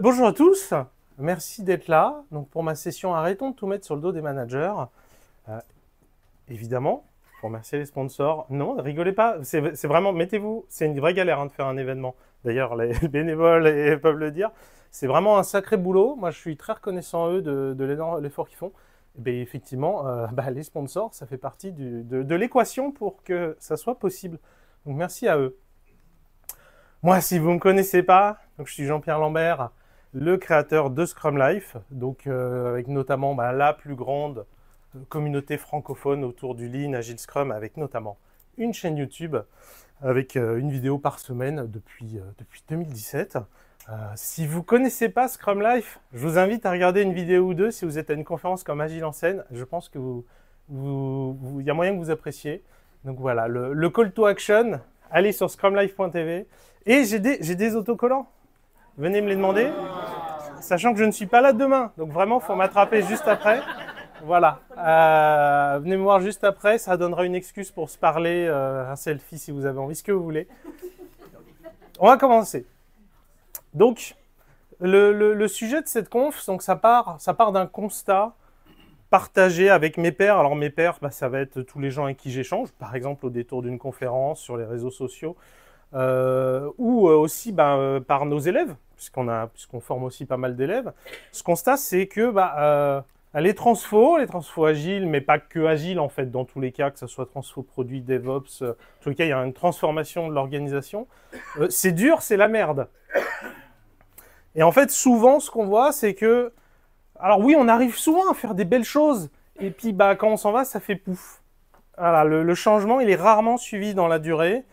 Bonjour à tous, merci d'être là. Donc pour ma session, arrêtons de tout mettre sur le dos des managers. Euh, Évidemment, pour remercier les sponsors. Non, rigolez pas, c'est vraiment, mettez-vous, c'est une vraie galère de faire un événement. D'ailleurs, les bénévoles peuvent le dire. C'est vraiment un sacré boulot. Moi, je suis très reconnaissant à eux de l'effort qu'ils font. Et bien, effectivement, les sponsors, ça fait partie de l'équation pour que ça soit possible. Donc merci à eux. Moi, si vous ne me connaissez pas, donc je suis Jean-Pierre Lambert, le créateur de Scrum Life, donc avec notamment la plus grande communauté francophone autour du Lean Agile Scrum, avec notamment une chaîne YouTube avec une vidéo par semaine depuis 2017. Si vous ne connaissez pas Scrum Life, je vous invite à regarder une vidéo ou deux si vous êtes à une conférence comme Agile en scène. Je pense que il y a moyen que vous appréciez. Donc voilà, le call to action, allez sur scrumlife.tv. Et j'ai des autocollants. Venez me les demander, sachant que je ne suis pas là demain. Donc vraiment, il faut m'attraper juste après. Voilà. Venez me voir juste après. Ça donnera une excuse pour se parler, un selfie si vous avez envie, ce que vous voulez. On va commencer. Donc, le sujet de cette conf, donc ça part d'un constat partagé avec mes pairs. Alors mes pairs, ça va être tous les gens avec qui j'échange, par exemple au détour d'une conférence, sur les réseaux sociaux. Ou aussi par nos élèves, puisqu'on forme aussi pas mal d'élèves. Ce constat, c'est que les transfos agiles, mais pas que agiles en fait, dans tous les cas, que ce soit transfo produit, DevOps, en tous les cas, il y a une transformation de l'organisation. C'est dur, c'est la merde. Et en fait, souvent, ce qu'on voit, c'est que, alors oui, on arrive souvent à faire des belles choses, et puis quand on s'en va, ça fait pouf. Voilà, le changement, il est rarement suivi dans la durée.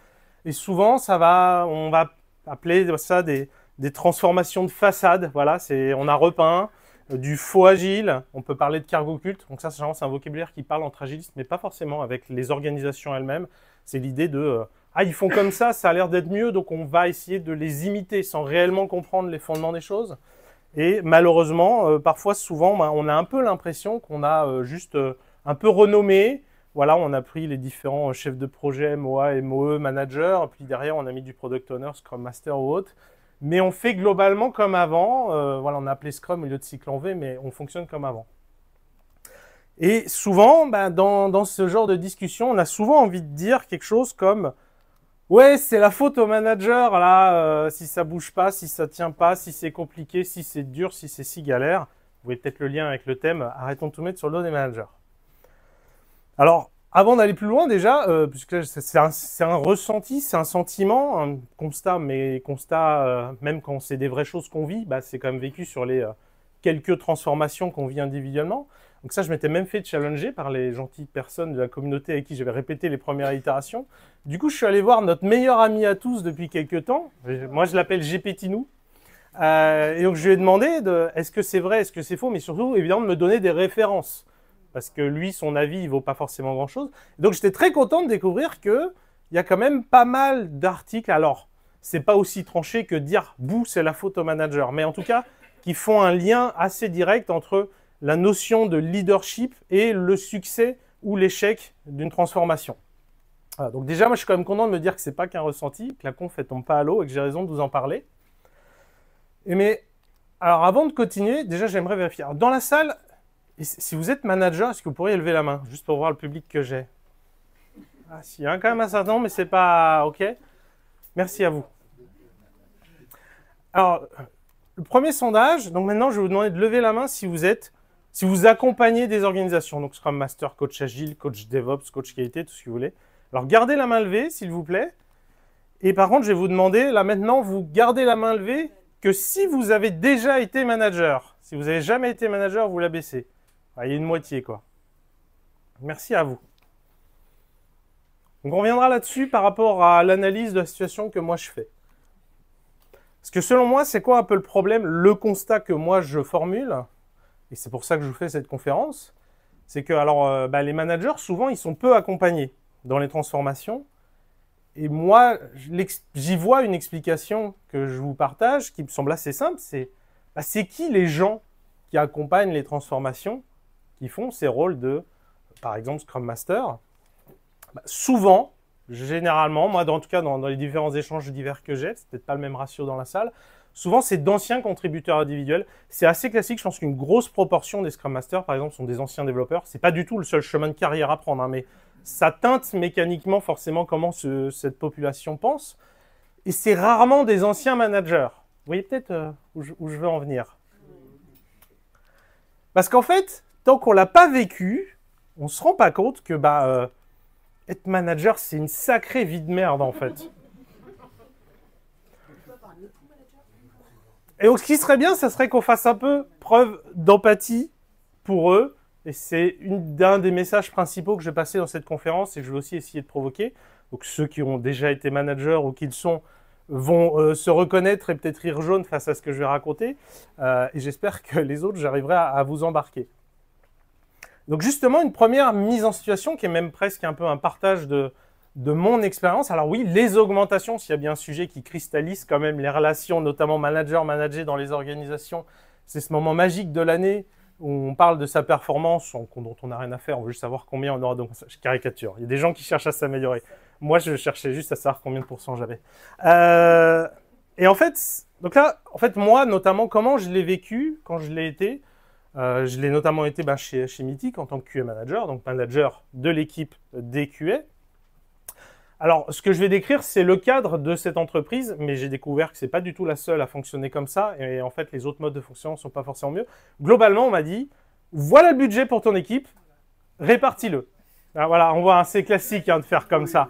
Et souvent, on va appeler ça des transformations de façade. Voilà, on a repeint du faux agile. On peut parler de cargo culte. Donc ça, c'est un vocabulaire qui parle entre agilistes, mais pas forcément avec les organisations elles-mêmes. C'est l'idée de ils font comme ça a l'air d'être mieux, donc on va essayer de les imiter sans réellement comprendre les fondements des choses. Et malheureusement, parfois, souvent, on a un peu l'impression qu'on a juste un peu renommé. Voilà, on a pris les différents chefs de projet, MOA, MOE, manager, puis derrière, on a mis du product owner, Scrum Master ou autre. Mais on fait globalement comme avant. Voilà, on a appelé Scrum au lieu de cycle en V, mais on fonctionne comme avant. Et souvent, dans ce genre de discussion, on a souvent envie de dire quelque chose comme « Ouais, c'est la faute au manager, là, si ça bouge pas, si ça tient pas, si c'est compliqué, si c'est dur, si c'est si galère. » Vous voyez peut-être le lien avec le thème « Arrêtons de tout mettre sur le dos des managers ». Alors, avant d'aller plus loin déjà, puisque c'est un ressenti, c'est un sentiment, un constat, mais constat, même quand c'est des vraies choses qu'on vit, c'est quand même vécu sur les quelques transformations qu'on vit individuellement. Donc ça, je m'étais même fait challenger par les gentilles personnes de la communauté avec qui j'avais répété les premières itérations. Du coup, je suis allé voir notre meilleur ami à tous depuis quelques temps. Moi, je l'appelle GPTinou. Et donc, je lui ai demandé est-ce que c'est vrai, est-ce que c'est faux, mais surtout, évidemment, de me donner des références. Parce que lui, son avis, il vaut pas forcément grand-chose. Donc, j'étais très content de découvrir qu'il y a quand même pas mal d'articles. Alors, c'est pas aussi tranché que dire « bouh, c'est la faute au manager ». Mais en tout cas, qui font un lien assez direct entre la notion de leadership et le succès ou l'échec d'une transformation. Voilà, donc déjà, moi, je suis quand même content de me dire que c'est pas qu'un ressenti, que la conf ne tombe pas à l'eau et que j'ai raison de vous en parler. Alors, avant de continuer, déjà, j'aimerais vérifier. Alors, dans la salle... Et si vous êtes manager, est-ce que vous pourriez lever la main, juste pour voir le public que j'ai? Ah, si, il y a quand même un certain nombre, mais c'est pas... OK. Merci à vous. Alors, le premier sondage, donc maintenant, je vais vous demander de lever la main si vous accompagnez des organisations, donc Scrum Master, Coach Agile, Coach DevOps, Coach Qualité, tout ce que vous voulez. Alors, gardez la main levée, s'il vous plaît. Et par contre, je vais vous demander, là maintenant, vous gardez la main levée que si vous avez déjà été manager. Si vous n'avez jamais été manager, vous la baissez. Il y a une moitié, quoi. Merci à vous. Donc, on reviendra là-dessus par rapport à l'analyse de la situation que moi je fais. Parce que selon moi, c'est quoi un peu le problème, le constat que moi je formule, et c'est pour ça que je vous fais cette conférence, c'est que alors, les managers, souvent, ils sont peu accompagnés dans les transformations. Et moi, j'y vois une explication que je vous partage qui me semble assez simple, c'est qui les gens qui accompagnent les transformations, qui font ces rôles de, par exemple, Scrum Master. Souvent, généralement, moi, en tout cas, dans les différents échanges divers que j'ai, c'est peut-être pas le même ratio dans la salle, souvent c'est d'anciens contributeurs individuels. C'est assez classique, je pense qu'une grosse proportion des Scrum Masters, par exemple, sont des anciens développeurs. C'est pas du tout le seul chemin de carrière à prendre, hein, mais ça teinte mécaniquement forcément comment cette population pense. Et c'est rarement des anciens managers. Vous voyez peut-être où je veux en venir. Parce qu'en fait, tant qu'on ne l'a pas vécu, on ne se rend pas compte que être manager, c'est une sacrée vie de merde, en fait. Et donc, ce qui serait bien, ça serait qu'on fasse un peu preuve d'empathie pour eux. Et c'est un des messages principaux que je vais passer dans cette conférence et que je vais aussi essayer de provoquer. Donc, ceux qui ont déjà été managers ou qui le sont vont se reconnaître et peut-être rire jaune face à ce que je vais raconter. Et j'espère que les autres, j'arriverai à vous embarquer. Donc justement, une première mise en situation qui est même presque un peu un partage de mon expérience. Alors oui, les augmentations, s'il y a bien un sujet qui cristallise quand même les relations, notamment manager-manager dans les organisations, c'est ce moment magique de l'année où on parle de sa performance, dont on n'a rien à faire, on veut juste savoir combien on aura de... Je caricature, il y a des gens qui cherchent à s'améliorer. Moi, je cherchais juste à savoir combien de pourcents j'avais. Et en fait, donc là, moi, notamment, comment je l'ai vécu quand je l'ai été, je l'ai notamment été chez Mythic en tant que QA manager, donc manager de l'équipe des QA. Alors, ce que je vais décrire, c'est le cadre de cette entreprise, mais j'ai découvert que ce n'est pas du tout la seule à fonctionner comme ça, et en fait, les autres modes de fonctionnement ne sont pas forcément mieux. Globalement, on m'a dit, voilà le budget pour ton équipe, répartis-le. Alors, voilà, on voit, hein, c'est classique de faire comme ça.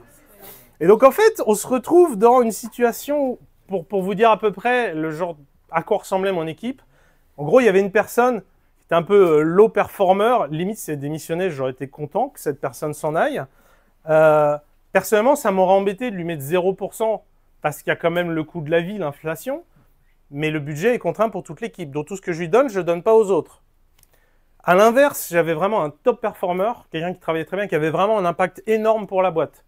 Et donc, en fait, on se retrouve dans une situation, pour vous dire à peu près le genre à quoi ressemblait mon équipe. En gros, il y avait une personne qui était un peu low performer, limite, si elle démissionnait, j'aurais été content que cette personne s'en aille. Personnellement, ça m'aurait embêté de lui mettre 0% parce qu'il y a quand même le coût de la vie, l'inflation, mais le budget est contraint pour toute l'équipe. Donc tout ce que je lui donne, je ne donne pas aux autres. À l'inverse, j'avais vraiment un top performer, quelqu'un qui travaillait très bien, qui avait vraiment un impact énorme pour la boîte.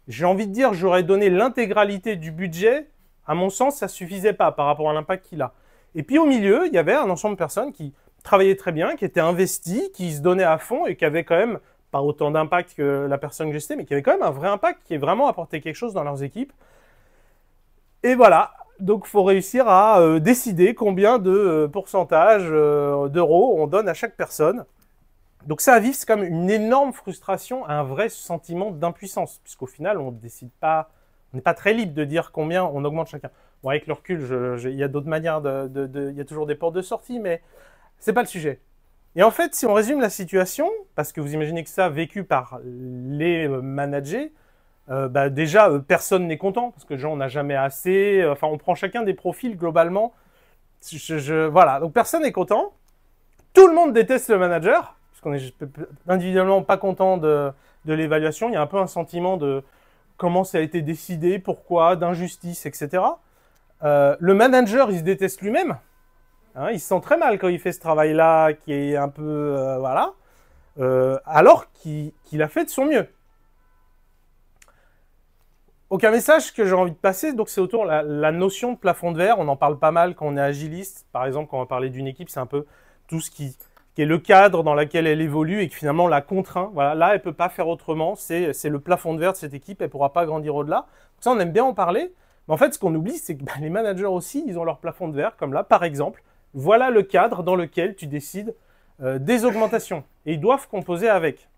J'ai envie de dire, j'aurais donné l'intégralité du budget. À mon sens, ça ne suffisait pas par rapport à l'impact qu'il a. Et puis au milieu, il y avait un ensemble de personnes qui travaillaient très bien, qui étaient investies, qui se donnaient à fond et qui avaient quand même pas autant d'impact que la personne que j'étais, mais qui avait quand même un vrai impact, qui est vraiment apporté quelque chose dans leurs équipes. Et voilà, donc il faut réussir à décider combien de pourcentage d'euros on donne à chaque personne. Donc ça à vivre, c'est comme une énorme frustration, un vrai sentiment d'impuissance, puisqu'au final, on décide pas, on n'est pas très libre de dire combien on augmente chacun. Bon, avec le recul, il y a d'autres manières, il y a toujours des portes de sortie, mais c'est pas le sujet. Et en fait, si on résume la situation, parce que vous imaginez que ça, vécu par les managers, déjà, personne n'est content, parce que genre, on n'a jamais assez, enfin, on prend chacun des profils globalement. Voilà, donc personne n'est content. Tout le monde déteste le manager, parce qu'on est individuellement pas content de l'évaluation. Il y a un peu un sentiment de comment ça a été décidé, pourquoi, d'injustice, etc. Le manager, il se déteste lui-même. Hein, il se sent très mal quand il fait ce travail-là, qui est un peu... voilà. Alors qu'il a fait de son mieux. Donc un message que j'ai envie de passer, donc c'est autour de la notion de plafond de verre. On en parle pas mal quand on est agiliste. Par exemple, quand on va parler d'une équipe, c'est un peu tout ce qui est le cadre dans lequel elle évolue et que finalement la contraint. Voilà, là, elle ne peut pas faire autrement. C'est le plafond de verre de cette équipe. Elle ne pourra pas grandir au-delà. Ça, on aime bien en parler. Mais en fait, ce qu'on oublie, c'est que les managers aussi, ils ont leur plafond de verre, comme là, par exemple. Voilà le cadre dans lequel tu décides des augmentations. Et ils doivent composer avec.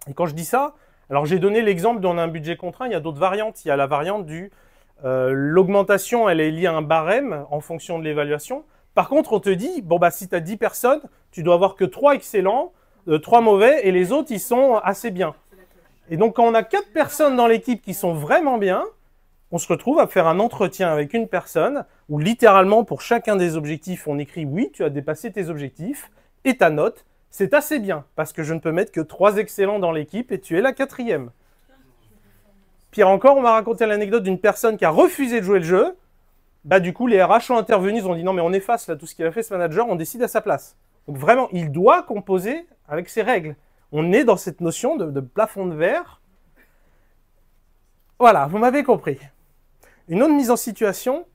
Et quand je dis ça, alors j'ai donné l'exemple d'on a un budget contraint, il y a d'autres variantes. Il y a la variante du l'augmentation, elle est liée à un barème en fonction de l'évaluation. Par contre, on te dit, bon bah si tu as 10 personnes, tu dois avoir que 3 excellents, 3 mauvais, et les autres, ils sont assez bien. Et donc quand on a 4 personnes dans l'équipe qui sont vraiment bien, on se retrouve à faire un entretien avec une personne où littéralement pour chacun des objectifs, on écrit oui, tu as dépassé tes objectifs et ta note, c'est assez bien parce que je ne peux mettre que 3 excellents dans l'équipe et tu es la 4e. Pire encore, on m'a raconté l'anecdote d'une personne qui a refusé de jouer le jeu. Bah du coup, les RH ont intervenu, ils ont dit non mais on efface là tout ce qu'il a fait ce manager, on décide à sa place. Donc vraiment, il doit composer avec ses règles. On est dans cette notion de plafond de verre. Voilà, vous m'avez compris. Une autre mise en situation,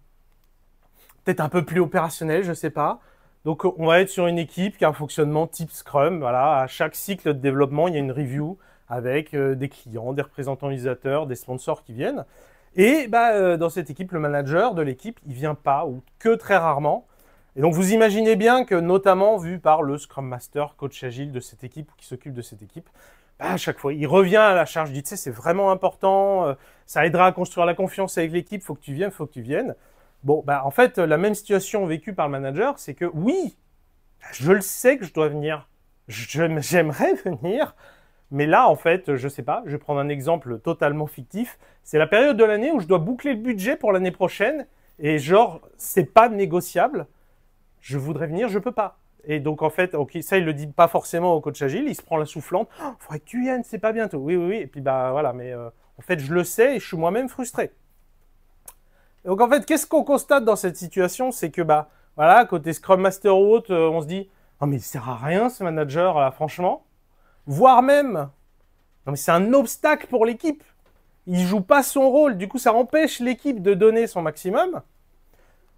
peut-être un peu plus opérationnelle, je ne sais pas. Donc, on va être sur une équipe qui a un fonctionnement type Scrum. Voilà, à chaque cycle de développement, il y a une review avec des clients, des représentants utilisateurs, des sponsors qui viennent. Et dans cette équipe, le manager de l'équipe, il vient pas ou que très rarement. Et donc vous imaginez bien que, notamment vu par le Scrum Master, coach agile de cette équipe ou qui s'occupe de cette équipe, à chaque fois, il revient à la charge, il dit, tu sais, c'est vraiment important, ça aidera à construire la confiance avec l'équipe, faut que tu viennes, faut que tu viennes. Bon, en fait, la même situation vécue par le manager, c'est que oui, je le sais que je dois venir, j'aimerais venir, mais là, en fait, je sais pas, je vais prendre un exemple totalement fictif, c'est la période de l'année où je dois boucler le budget pour l'année prochaine, et genre, c'est pas négociable, je voudrais venir, je peux pas. Et donc, en fait, ok, ça, il le dit pas forcément au coach agile, il se prend la soufflante. Oh, faudrait que tu viennes, c'est pas bientôt. Oui, oui, oui. Et puis, voilà, mais en fait, je le sais et je suis moi-même frustré. Et donc, en fait, qu'est-ce qu'on constate dans cette situation? C'est que, voilà, côté Scrum Master ou autre, on se dit, non, mais il sert à rien, ce manager, là, franchement. Voire même, non, mais c'est un obstacle pour l'équipe. Il joue pas son rôle. Du coup, ça empêche l'équipe de donner son maximum.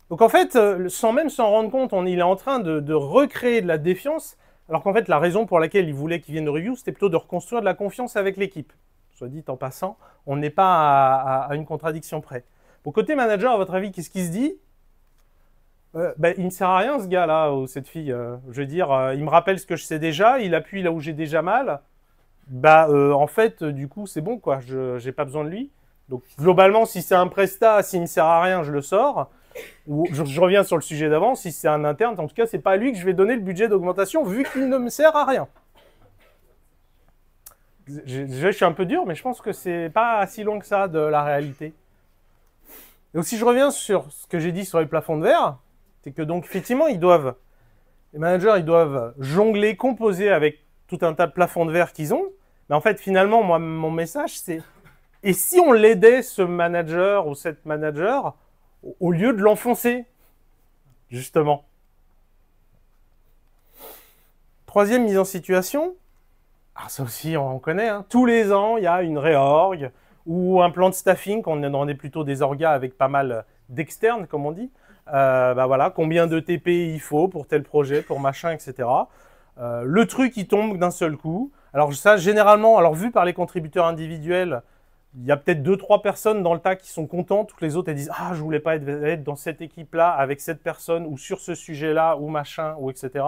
Donc en fait, sans même s'en rendre compte, il est en train de recréer de la défiance, alors qu'en fait, la raison pour laquelle il voulait qu'il vienne de review, c'était plutôt de reconstruire de la confiance avec l'équipe. Soit dit en passant, on n'est pas à une contradiction près. Bon, côté manager, à votre avis, qu'est-ce qu'il se dit? Il ne sert à rien, ce gars-là, ou cette fille. Je veux dire, il me rappelle ce que je sais déjà, il appuie là où j'ai déjà mal. En fait, du coup, c'est bon, quoi. Je n'ai pas besoin de lui. Donc, globalement, si c'est un prestat, s'il ne sert à rien, je le sors. Ou je reviens sur le sujet d'avant, si c'est un interne, en tout cas, c'est pas à lui que je vais donner le budget d'augmentation vu qu'il ne me sert à rien. Je suis un peu dur, mais je pense que c'est pas si loin que ça de la réalité. Donc si je reviens sur ce que j'ai dit sur les plafonds de verre, c'est que donc effectivement, les managers, ils doivent jongler, composer avec tout un tas de plafonds de verre qu'ils ont. Mais en fait, finalement, moi, mon message, c'est et si on l'aidait, ce manager ou cette manager, au lieu de l'enfoncer, justement. Troisième mise en situation, ça aussi on connaît, hein. Tous les ans il y a une réorg ou un plan de staffing, on est plutôt des orgas avec pas mal d'externes comme on dit. Voilà, combien de TP il faut pour tel projet, pour machin, etc. Le truc il tombe d'un seul coup. Alors ça généralement, alors vu par les contributeurs individuels, il y a peut-être 2-3 personnes dans le tas qui sont contentes, toutes les autres elles disent « Ah, je voulais pas être dans cette équipe-là, avec cette personne, ou sur ce sujet-là, ou machin, ou etc. »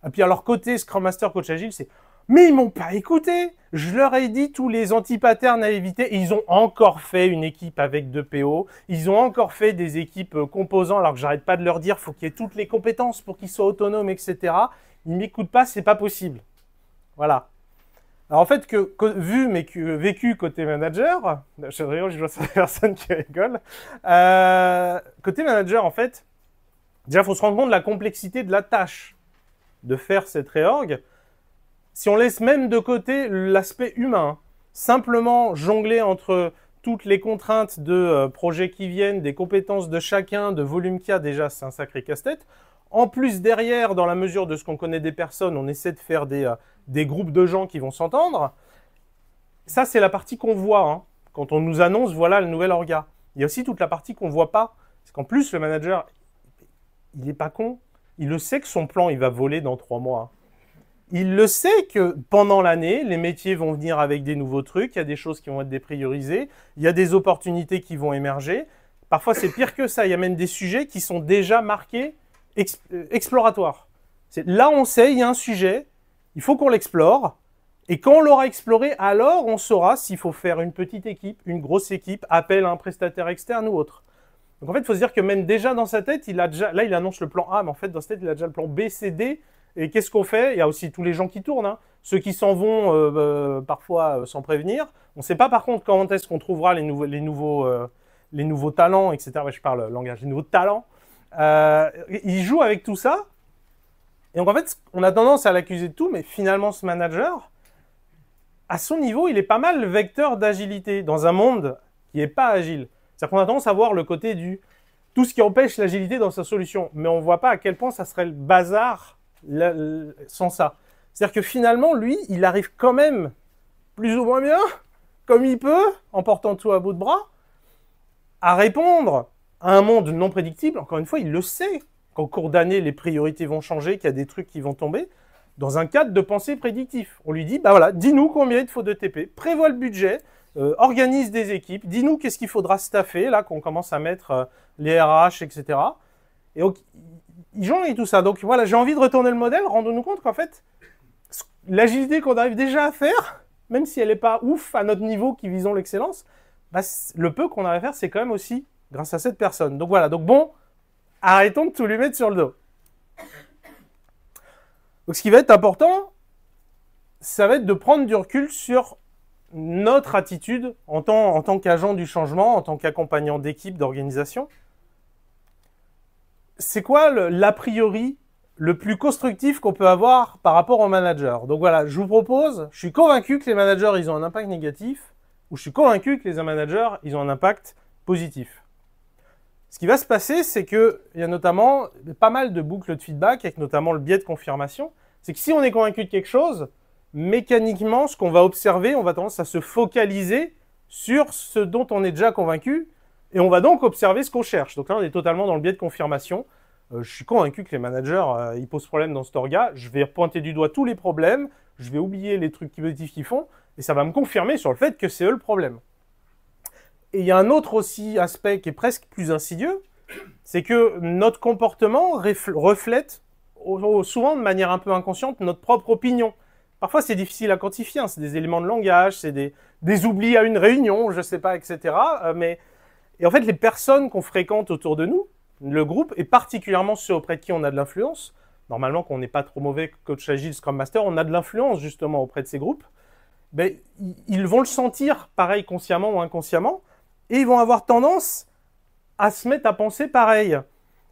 Et puis alors côté Scrum Master, Coach Agile, c'est « Mais ils m'ont pas écouté. Je leur ai dit tous les anti-patterns à éviter. » Et ils ont encore fait une équipe avec 2 PO. Ils ont encore fait des équipes composants, alors que j'arrête pas de leur dire « Faut qu'il y ait toutes les compétences pour qu'ils soient autonomes, etc. » Ils m'écoutent pas, c'est pas possible. Voilà. Alors en fait, vécu côté manager, je vois cette personne qui rigole, côté manager, en fait, déjà, il faut se rendre compte de la complexité de la tâche de faire cette réorg. Si on laisse même de côté l'aspect humain, simplement jongler entre toutes les contraintes de projets qui viennent, des compétences de chacun, de volume qu'il y a, déjà, c'est un sacré casse-tête. En plus, derrière, dans la mesure de ce qu'on connaît des personnes, on essaie de faire des groupes de gens qui vont s'entendre. Ça, c'est la partie qu'on voit. Hein. Quand on nous annonce, voilà le nouvel orga. Il y a aussi toute la partie qu'on ne voit pas. Parce qu'en plus, le manager, il n'est pas con. Il le sait que son plan, il va voler dans 3 mois. Il le sait que pendant l'année, les métiers vont venir avec des nouveaux trucs. Il y a des choses qui vont être dépriorisées. Il y a des opportunités qui vont émerger. Parfois, c'est pire que ça. Il y a même des sujets qui sont déjà marqués exploratoires. Là, on sait, il y a un sujet. Il faut qu'on l'explore, et quand on l'aura exploré, alors on saura s'il faut faire une petite équipe, une grosse équipe, appel à un prestataire externe ou autre. Donc en fait, il faut se dire que même déjà dans sa tête, là il annonce le plan A, mais en fait dans sa tête, il a déjà le plan B, C, D, et qu'est-ce qu'on fait? Il y a aussi tous les gens qui tournent, hein. Ceux qui s'en vont parfois sans prévenir. On ne sait pas par contre quand est-ce qu'on trouvera les nouveaux talents, etc. Je parle langage, les nouveaux talents. Ils jouent avec tout ça. Et donc en fait, on a tendance à l'accuser de tout, mais finalement ce manager, à son niveau, il est pas mal le vecteur d'agilité dans un monde qui n'est pas agile. C'est-à-dire qu'on a tendance à voir le côté du tout ce qui empêche l'agilité dans sa solution, mais on ne voit pas à quel point ça serait le bazar sans ça. C'est-à-dire que finalement, lui, il arrive quand même plus ou moins bien, comme il peut, en portant tout à bout de bras, à répondre à un monde non prédictible. Encore une fois, il le sait. Qu'en cours d'année, les priorités vont changer, qu'il y a des trucs qui vont tomber, dans un cadre de pensée prédictif. On lui dit, voilà, dis-nous combien il te faut de TP, prévois le budget, organise des équipes, dis-nous qu'est-ce qu'il faudra staffer, là qu'on commence à mettre les RH, etc. Et donc, ils jonglent et tout ça. Donc voilà, j'ai envie de retourner le modèle, rendons-nous compte qu'en fait, l'agilité qu'on arrive déjà à faire, même si elle n'est pas ouf à notre niveau qui visons l'excellence, bah, le peu qu'on arrive à faire, c'est quand même aussi grâce à cette personne. Donc voilà, donc bon, arrêtons de tout lui mettre sur le dos. Donc ce qui va être important, ça va être de prendre du recul sur notre attitude en tant qu'agent du changement, en tant qu'accompagnant d'équipe, d'organisation. C'est quoi l'a priori le plus constructif qu'on peut avoir par rapport aux managers? Donc voilà, je vous propose, je suis convaincu que les managers, ils ont un impact négatif, ou je suis convaincu que les managers, ils ont un impact positif. Ce qui va se passer, c'est qu'il y a notamment pas mal de boucles de feedback, avec notamment le biais de confirmation. C'est que si on est convaincu de quelque chose, mécaniquement, ce qu'on va observer, on va tendance à se focaliser sur ce dont on est déjà convaincu, et on va donc observer ce qu'on cherche. Donc là, on est totalement dans le biais de confirmation. Je suis convaincu que les managers, ils posent problème dans cet orga. Je vais pointer du doigt tous les problèmes, je vais oublier les trucs positifs qu'ils font, et ça va me confirmer sur le fait que c'est eux le problème. Et il y a un autre aussi aspect qui est presque plus insidieux, c'est que notre comportement reflète souvent de manière un peu inconsciente notre propre opinion. Parfois, c'est difficile à quantifier, hein, c'est des éléments de langage, c'est des oublis à une réunion, je ne sais pas, etc. Et en fait, les personnes qu'on fréquente autour de nous, le groupe, et particulièrement ceux auprès de qui on a de l'influence, normalement, qu'on n'est pas trop mauvais coach agile, Scrum Master, on a de l'influence justement auprès de ces groupes, ben, ils vont le sentir, pareil, consciemment ou inconsciemment, et ils vont avoir tendance à se mettre à penser pareil.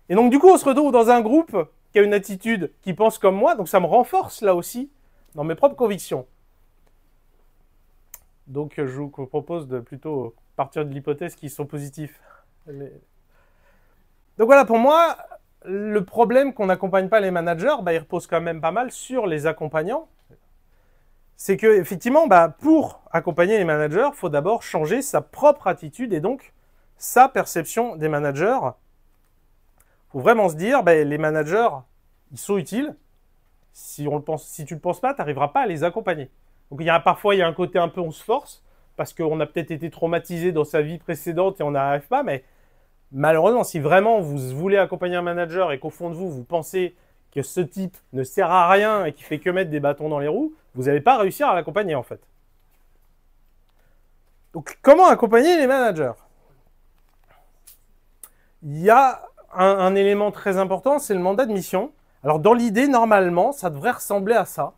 Et donc, du coup, on se retrouve dans un groupe qui a une attitude qui pense comme moi, donc ça me renforce là aussi dans mes propres convictions. Donc, je vous propose de plutôt partir de l'hypothèse qu'ils sont positifs. Donc voilà, pour moi, le problème qu'on n'accompagne pas les managers, bah, il repose quand même pas mal sur les accompagnants. C'est que effectivement, bah, pour accompagner les managers, il faut d'abord changer sa propre attitude et donc sa perception des managers. Il faut vraiment se dire, bah, les managers, ils sont utiles. Si tu ne le penses pas, tu n'arriveras pas à les accompagner. Donc parfois, il y a un côté un peu on se force, parce qu'on a peut-être été traumatisé dans sa vie précédente et on n'arrive pas, mais malheureusement, si vraiment vous voulez accompagner un manager et qu'au fond de vous, vous pensez que ce type ne sert à rien et qui fait que mettre des bâtons dans les roues, vous n'allez pas réussir à l'accompagner en fait. Donc comment accompagner les managers? Il y a un élément très important, c'est le mandat de mission. Alors dans l'idée, normalement, ça devrait ressembler à ça.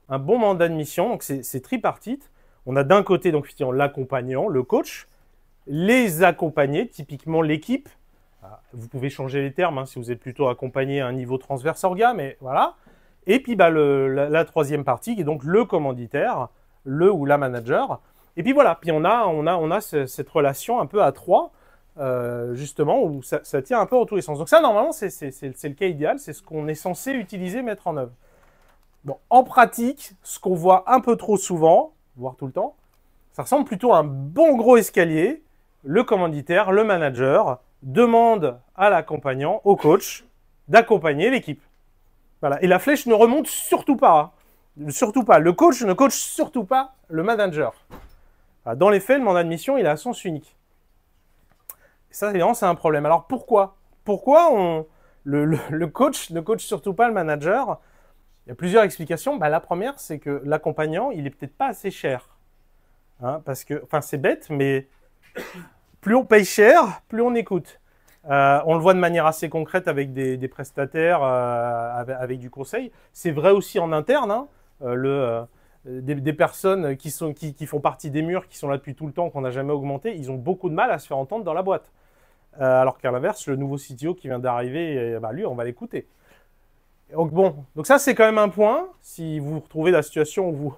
Un bon mandat de mission, donc c'est tripartite. On a d'un côté donc l'accompagnant, le coach, les accompagnés, typiquement l'équipe. Vous pouvez changer les termes hein, si vous êtes plutôt accompagné à un niveau transverse orga, mais voilà. Et puis bah, la troisième partie qui est donc le commanditaire, le ou la manager. Et puis voilà, puis on a cette relation un peu à trois, justement, où ça tient un peu dans tous les sens. Donc ça, normalement, c'est le cas idéal, c'est ce qu'on est censé utiliser, mettre en œuvre. Bon, en pratique, ce qu'on voit un peu trop souvent, voire tout le temps, ça ressemble plutôt à un bon gros escalier. Le commanditaire, le manager, demande à l'accompagnant, au coach, d'accompagner l'équipe. Voilà. Et la flèche ne remonte surtout pas. Hein. Surtout pas. Le coach ne coach surtout pas le manager. Dans les faits, le mandat de mission, il a un sens unique. Et ça, évidemment, c'est un problème. Alors pourquoi? Pourquoi le coach ne coach surtout pas le manager? Il y a plusieurs explications. Bah, la première, c'est que l'accompagnant, il est peut-être pas assez cher. Hein, parce que, enfin, c'est bête, mais plus on paye cher, plus on écoute. On le voit de manière assez concrète avec des prestataires, avec du conseil. C'est vrai aussi en interne. Hein, des personnes qui font partie des murs, qui sont là depuis tout le temps, qu'on n'a jamais augmenté, ils ont beaucoup de mal à se faire entendre dans la boîte. Alors qu'à l'inverse, le nouveau CTO qui vient d'arriver, bah, lui, on va l'écouter. Donc bon, donc ça c'est quand même un point. Si vous vous retrouvez dans la situation où vous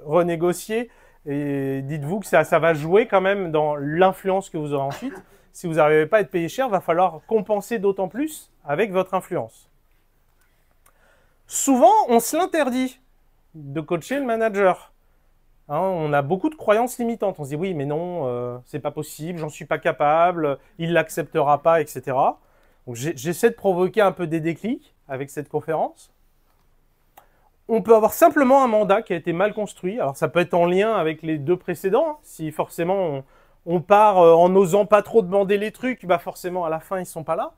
renégociez, et dites-vous que ça va jouer quand même dans l'influence que vous aurez ensuite. Si vous n'arrivez pas à être payé cher, il va falloir compenser d'autant plus avec votre influence. Souvent, on se l'interdit de coacher le manager. Hein, on a beaucoup de croyances limitantes. On se dit oui, mais non, c'est pas possible, j'en suis pas capable, il l'acceptera pas, etc. Donc j'essaie de provoquer un peu des déclics avec cette conférence. On peut avoir simplement un mandat qui a été mal construit. Alors ça peut être en lien avec les deux précédents. Hein. Si forcément on part en n'osant pas trop demander les trucs, bah forcément à la fin ils sont pas là.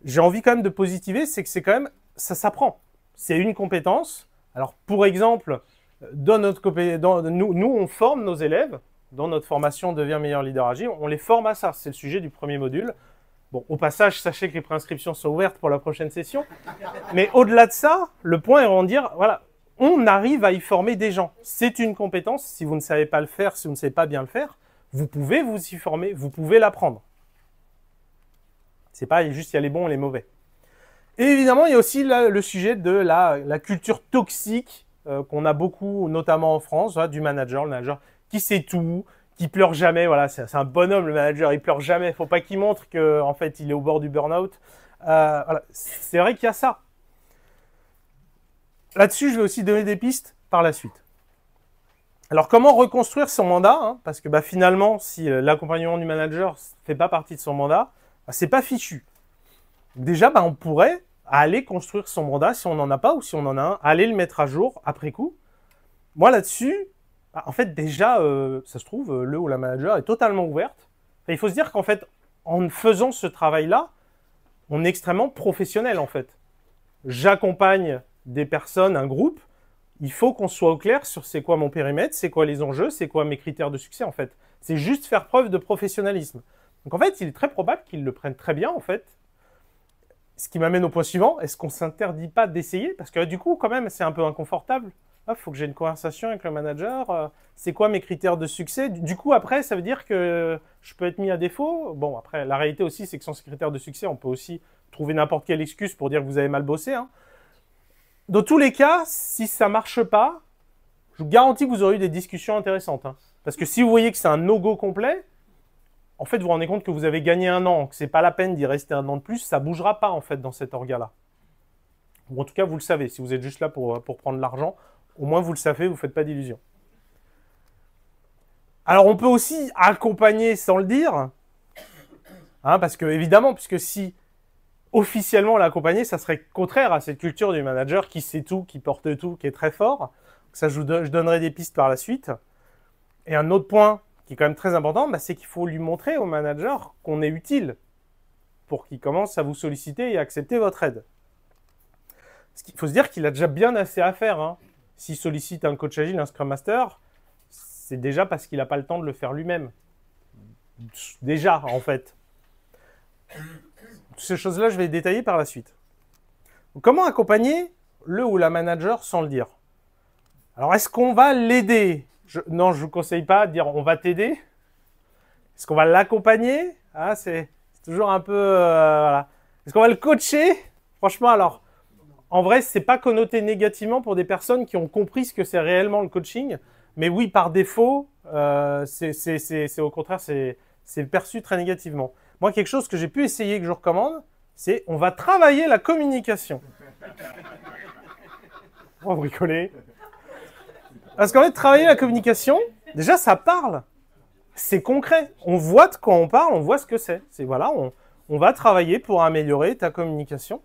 J'ai envie quand même de positiver, c'est que c'est quand même, ça s'apprend. C'est une compétence. Alors pour exemple, nous on forme nos élèves, dans notre formation Deviens meilleur leader agile, on les forme à ça. C'est le sujet du premier module. Bon, au passage, sachez que les préinscriptions sont ouvertes pour la prochaine session. Mais au-delà de ça, le point est de dire, voilà, on arrive à y former des gens. C'est une compétence. Si vous ne savez pas le faire, si vous ne savez pas bien le faire, vous pouvez vous y former, vous pouvez l'apprendre. C'est pas juste il y a les bons et les mauvais. Et évidemment, il y a aussi le sujet de la culture toxique qu'on a beaucoup, notamment en France, voilà, du manager, le manager qui sait tout, qui pleure jamais. Voilà, c'est un bonhomme le manager, il pleure jamais. Il faut pas qu'il montre que en fait il est au bord du burn-out. Voilà. C'est vrai qu'il y a ça. Là-dessus, je vais aussi donner des pistes par la suite. Alors, comment reconstruire son mandat hein, parce que bah, finalement, si l'accompagnement du manager ne fait pas partie de son mandat, bah, c'est pas fichu. Déjà, bah, on pourrait aller construire son mandat si on n'en a pas ou si on en a un, aller le mettre à jour après coup. Moi, là-dessus, bah, en fait, déjà, ça se trouve, le ou la manager est totalement ouverte. Enfin, il faut se dire qu'en fait, en faisant ce travail-là, on est extrêmement professionnel, en fait. J'accompagne des personnes, un groupe, il faut qu'on soit au clair sur c'est quoi mon périmètre, c'est quoi les enjeux, c'est quoi mes critères de succès, en fait. C'est juste faire preuve de professionnalisme. Donc, en fait, il est très probable qu'ils le prennent très bien, en fait. Ce qui m'amène au point suivant, est-ce qu'on ne s'interdit pas d'essayer? Parce que du coup, quand même, c'est un peu inconfortable. Il faut que j'ai une conversation avec le manager. C'est quoi mes critères de succès? Du coup, après, ça veut dire que je peux être mis à défaut. Bon, après, la réalité aussi, c'est que sans ces critères de succès, on peut aussi trouver n'importe quelle excuse pour dire que vous avez mal bossé. Hein. Dans tous les cas, si ça ne marche pas, je vous garantis que vous aurez eu des discussions intéressantes. Hein. Parce que si vous voyez que c'est un no-go complet, en fait, vous vous rendez compte que vous avez gagné un an, que ce n'est pas la peine d'y rester un an de plus, ça ne bougera pas, en fait, dans cet orga-là. Ou en tout cas, vous le savez. Si vous êtes juste là pour prendre l'argent, au moins, vous le savez, vous ne faites pas d'illusions. Alors, on peut aussi accompagner sans le dire. Hein, parce que, évidemment, puisque si officiellement l'accompagner, ça serait contraire à cette culture du manager qui sait tout, qui porte tout, qui est très fort. Ça, je donnerai des pistes par la suite. Et un autre point qui est quand même très important, bah, c'est qu'il faut lui montrer au manager qu'on est utile pour qu'il commence à vous solliciter et à accepter votre aide. Il faut se dire qu'il a déjà bien assez à faire. Hein. S'il sollicite un coach agile, un Scrum Master, c'est déjà parce qu'il n'a pas le temps de le faire lui-même. Déjà, en fait. Toutes ces choses-là, je vais les détailler par la suite. Donc, comment accompagner le ou la manager sans le dire? Alors, est-ce qu'on va l'aider? Non, je ne vous conseille pas de dire on va t'aider. Est-ce qu'on va l'accompagner? Ah, c'est toujours un peu... voilà. Est-ce qu'on va le coacher? Franchement, alors, en vrai, ce n'est pas connoté négativement pour des personnes qui ont compris ce que c'est réellement le coaching. Mais oui, par défaut, c'est au contraire, c'est perçu très négativement. Moi, quelque chose que j'ai pu essayer, que je recommande, c'est on va travailler la communication. Oh, vous rigolez. Parce qu'en fait, travailler la communication, déjà, ça parle. C'est concret. On voit de quoi on parle, on voit ce que c'est. C'est voilà, on va travailler pour améliorer ta communication.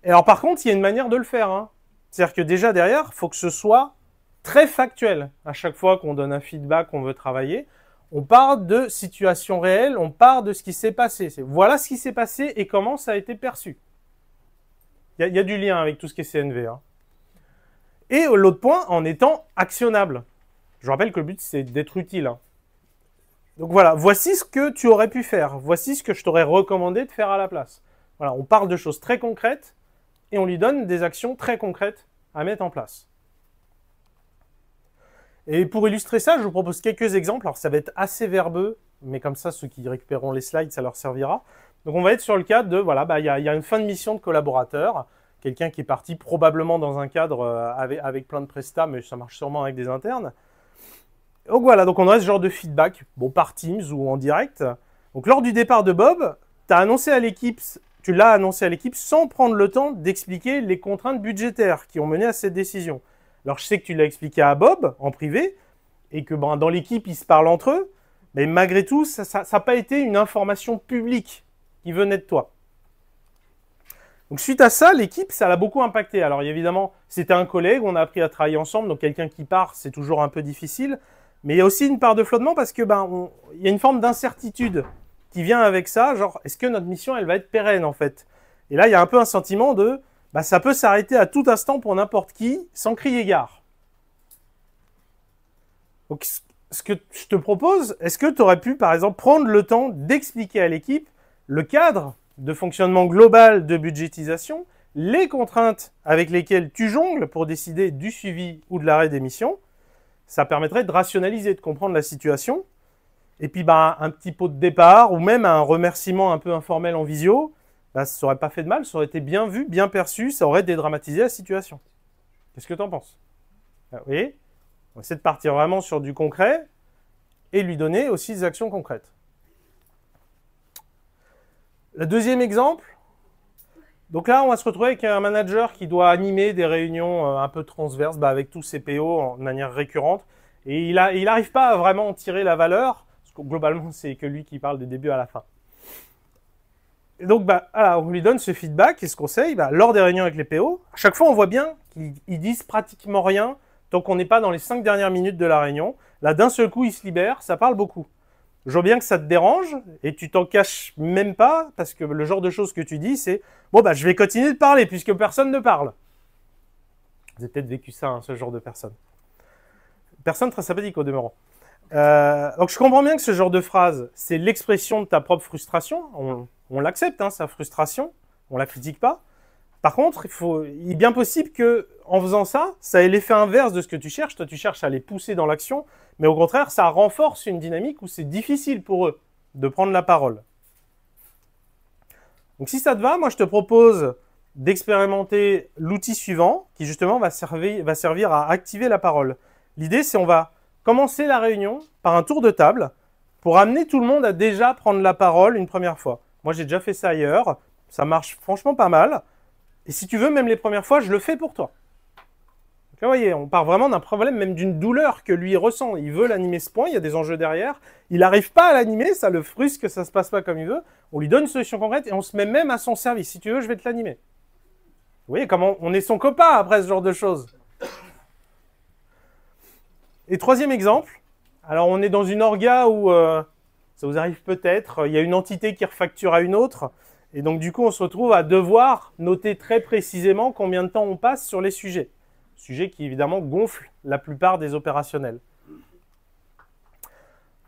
Et alors, par contre, il y a une manière de le faire. Hein. C'est-à-dire que déjà, derrière, il faut que ce soit très factuel. À chaque fois qu'on donne un feedback, qu'on veut travailler, on part de situations réelles, on part de ce qui s'est passé. Voilà ce qui s'est passé et comment ça a été perçu. Il y a du lien avec tout ce qui est CNV. Hein. Et l'autre point, en étant actionnable. Je rappelle que le but, c'est d'être utile. Hein. Donc voilà, voici ce que tu aurais pu faire. Voici ce que je t'aurais recommandé de faire à la place. Voilà, on parle de choses très concrètes et on lui donne des actions très concrètes à mettre en place. Et pour illustrer ça, je vous propose quelques exemples. Alors ça va être assez verbeux, mais comme ça, ceux qui récupéreront les slides, ça leur servira. Donc on va être sur le cadre de, voilà, il y a une fin de mission de collaborateur, quelqu'un qui est parti probablement dans un cadre avec plein de prestats, mais ça marche sûrement avec des internes. Donc voilà, donc on a ce genre de feedback, bon, par Teams ou en direct. Donc lors du départ de Bob, tu l'as annoncé à l'équipe sans prendre le temps d'expliquer les contraintes budgétaires qui ont mené à cette décision. Alors je sais que tu l'as expliqué à Bob en privé et que dans l'équipe ils se parlent entre eux, mais malgré tout ça n'a pas été une information publique qui venait de toi. Donc suite à ça, l'équipe, ça l'a beaucoup impacté. Alors évidemment, c'était un collègue, on a appris à travailler ensemble, donc quelqu'un qui part, c'est toujours un peu difficile. Mais il y a aussi une part de flottement parce que il y a une forme d'incertitude qui vient avec ça, genre est-ce que notre mission, elle va être pérenne en fait? Et là, il y a un peu un sentiment de ça peut s'arrêter à tout instant pour n'importe qui, sans crier gare. Donc ce que je te propose, est-ce que tu aurais pu, par exemple, prendre le temps d'expliquer à l'équipe le cadre de fonctionnement global de budgétisation, les contraintes avec lesquelles tu jongles pour décider du suivi ou de l'arrêt des missions? Ça permettrait de rationaliser, de comprendre la situation. Et puis un petit pot de départ ou même un remerciement un peu informel en visio, ça n'aurait pas fait de mal, ça aurait été bien vu, bien perçu, ça aurait dédramatisé la situation. Qu'est-ce que tu en penses? Vous voyez? On essaie de partir vraiment sur du concret et lui donner aussi des actions concrètes. Le deuxième exemple, donc là, on va se retrouver avec un manager qui doit animer des réunions un peu transverses avec tous ses PO de manière récurrente. Et il n'arrive pas à vraiment en tirer la valeur, parce que globalement, c'est que lui qui parle du début à la fin. Et donc, on lui donne ce feedback et ce conseil. Lors des réunions avec les PO, à chaque fois, on voit bien qu'ils disent pratiquement rien tant qu'on n'est pas dans les 5 dernières minutes de la réunion. Là, d'un seul coup, ils se libèrent, ça parle beaucoup. Je vois bien que ça te dérange et tu t'en caches même pas parce que le genre de choses que tu dis, c'est « Bon, je vais continuer de parler puisque personne ne parle. » Vous avez peut-être vécu ça, ce genre de personne. Personne très sympathique au demeurant. Donc, je comprends bien que ce genre de phrase, c'est l'expression de ta propre frustration. On l'accepte, sa frustration. On la critique pas. Par contre, il est bien possible que, en faisant ça, ça ait l'effet inverse de ce que tu cherches. Toi, tu cherches à les pousser dans l'action, mais au contraire, ça renforce une dynamique où c'est difficile pour eux de prendre la parole. Donc, si ça te va, moi, je te propose d'expérimenter l'outil suivant, qui justement va servir à activer la parole. L'idée, c'est on va commencer la réunion par un tour de table pour amener tout le monde à déjà prendre la parole une première fois. Moi, j'ai déjà fait ça ailleurs. Ça marche franchement pas mal. Et si tu veux, même les premières fois, je le fais pour toi. Donc là, vous voyez, on part vraiment d'un problème, même d'une douleur que lui ressent. Il veut l'animer ce point, il y a des enjeux derrière. Il n'arrive pas à l'animer, ça le frustre que ça ne se passe pas comme il veut. On lui donne une solution concrète et on se met même à son service. Si tu veux, je vais te l'animer. Vous voyez comment on est son copain après ce genre de choses. Et troisième exemple, alors on est dans une orga où, ça vous arrive peut-être, il y a une entité qui refacture à une autre. Et donc, du coup, on se retrouve à devoir noter très précisément combien de temps on passe sur les sujets. Sujets qui, évidemment, gonflent la plupart des opérationnels.